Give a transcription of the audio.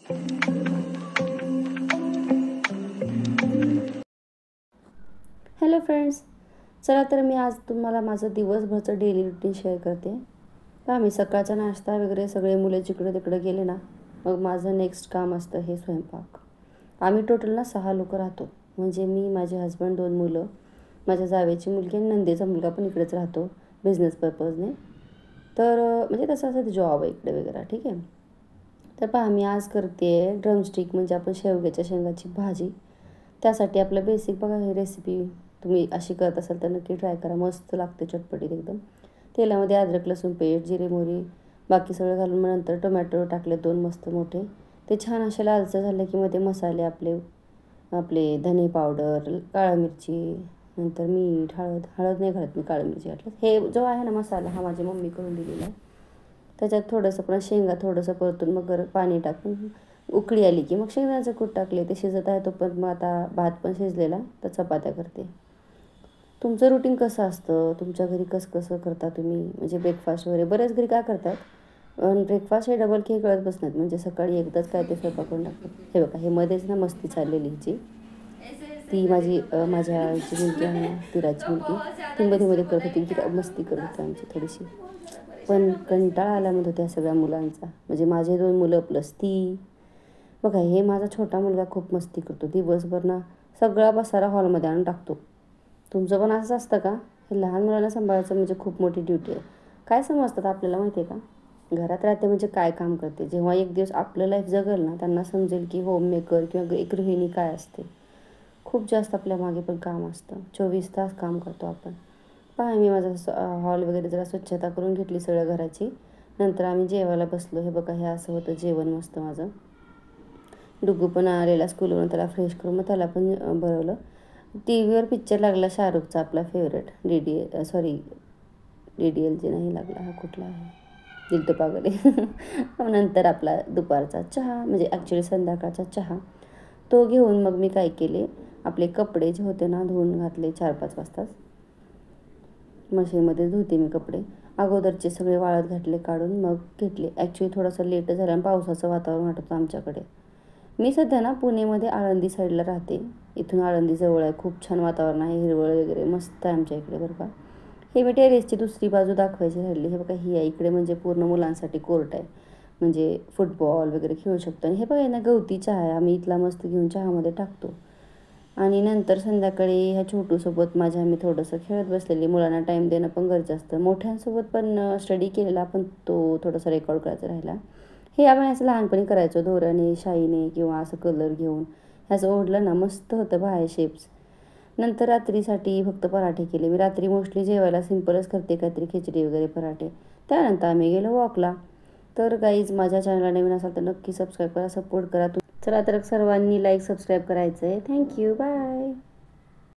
Hello friends, चला तर मी आज तुम्हाला माझं दिवसभरचं डेली रुटीन शेअर करते. पहा, मी सकाळचा नाश्ता वगैरे सगळे मुलं जिकडं तिकडं गेले ना, मग माझं नेक्स्ट काम असतं हे स्वयंपाक. आम्ही टोटल ना 6 लोक राहतो. म्हणजे मी, माझे हस्बंड, 2 मुलं, माझ्या जावेची मुलगी आणि नंदेचा मुलगा पण इकडेच राहतो बिझनेस पर्पजने. तर म्हणजे तसं असं जॉब आहे इकडे वगैरे, ठीक आहे. तर पहा, मी आज करते ड्रमस्टिक म्हणजे आपण शेवग्याच्या शेंगाची भाजी. त्यासाठी आपलं बेसिक बघा, ही रेसिपी तुम्ही अशी करत असाल तर नक्की ट्राय करा, मस्त लागते चटपटीत एकदम. तेलामध्ये अद्रक लसूण पेस्ट, जिरे मोहरी बाकी सगळं घालून मग नंतर टोमॅटो टाकले 2 मस्त मोठे. ते छान असे लालसर झाले की मध्ये मसाले आपले आपले धने पावडर, काळी मिरची, नंतर मीठ, हळद नाही घालत मी, काळी मिरची घातलं. हे जो आहे ना मसाला, हा माझी मम्मी करून दिलेला आहे. त्याच्यात थोडंसं पण शेंगा थोडंसं परतून मग गरम पाणी टाकून उकळी आली की मग शेंगदाण्याचं कूट टाकले. ते शिजत आहे तो पण, मग आता भात पण शिजलेला, तर चपात्या करते. तुमचं रुटीन कसं असतं, तुमच्या घरी कसं करता तुम्ही, म्हणजे ब्रेकफास्ट वगैरे? बऱ्याच घरी काय करतात, ब्रेकफास्ट हे डबल की कळत बसणार, म्हणजे सकाळी एकदाच काय ते स्वयंपाक करून टाकतात. हे बघा, हे मध्येच ना मस्ती चाललेली हिची. ती माझ्या जी मुलगी आहे ना, दिराची मुलगी, ती मध्ये करत होती, ती मस्ती करत होती आमची थोडीशी. पण कंटाळा आला म्हणतो त्या सगळ्या मुलांचा, म्हणजे माझे 2 मुलं प्लस ती. बघा, हे माझा छोटा मुलगा खूप मस्ती करतो दिवसभर ना, सगळा पसारा हॉलमध्ये आणून टाकतो. तुमचं पण असंच असतं का? हे लहान मुलांना सांभाळायचं म्हणजे खूप मोठी ड्युटी आहे. काय समजतात आपल्याला माहिती आहे का? घरात राहते म्हणजे काय काम करते. जेव्हा एक दिवस आपलं लाईफ जगल ना, त्यांना समजेल की होममेकर किंवा एक गृहिणी काय असते. खूप जास्त आपल्या मागे पण काम असतं, 24 तास काम करतो आपण. पहा, मी माझा हॉल वगैरे जरा स्वच्छता करून घेतली सगळ्या घराची. नंतर आम्ही जेवायला बसलो. हे बघा, हे असं होतं जेवण मस्त माझं. डुग्गू पण आलेला स्कूलवरून, त्याला फ्रेश करून मग त्याला पण भरवलं. टी व्हीवर पिक्चर लागला शाहरुखचा, आपला फेवरेट DDLJ नाही लागला, हा कुठला आहे, दिल तो पागल आहे. नंतर आपला दुपारचा चहा, म्हणजे ॲक्च्युली संध्याकाळचा चहा, तो घेऊन मग मी काय केले, आपले कपडे जे होते ना धुवून घातले 4-5 वाजताच. मशीनमध्ये धुते मी कपडे. अगोदरचे सगळे वाळत घातले काढून, मग घेतले. ॲक्च्युली थोडंसं लेट झालं आणि पावसाचं वातावरण वाटत होतं आमच्याकडे. मी सध्या ना पुणेमध्ये आळंदी साईडला राहते. इथून आळंदी जवळ आहे, खूप छान वातावरण आहे, हिरवळ वगैरे मस्त आहे आमच्या इकडे बरं का. हे मी टेरेसची दुसरी बाजू दाखवायची राहिली. हे बघा, ही आहे इकडे, म्हणजे पूर्ण मुलांसाठी कोर्ट आहे, म्हणजे फुटबॉल वगैरे खेळू शकतो. आणि हे बघा ना, गवती चहा आहे, आम्ही इथला मस्त घेऊन चहामध्ये टाकतो. आणि नंतर संध्याकाळी ह्या छोटूसोबत माझ्या आम्ही थोडंसं खेळत बसलेली. मुलांना टाईम देणं पण गरजेचं असतं. मोठ्यांसोबत पण स्टडी केलेला, पण तो थोडासा रेकॉर्ड करायचा राहिला. हे आम्ही असं लहानपणी करायचो, दोऱ्याने, शाईने किंवा असं कलर घेऊन. ह्याचं ओढलं ना, मस्त होतं बाहेर शेप्स. नंतर रात्रीसाठी फक्त पराठे केले. मी रात्री मोस्टली जेवायला सिंपलच करते, काहीतरी खिचडी वगैरे, पराठे. त्यानंतर आम्ही गेलो वॉकला. तर गाईज, माझ्या चॅनलला नवीन असाल तर नक्की सबस्क्राईब करा, सपोर्ट करा. चला तर सर्वांनी लाईक सबस्क्राईब करायचं आहे. Thank you, bye.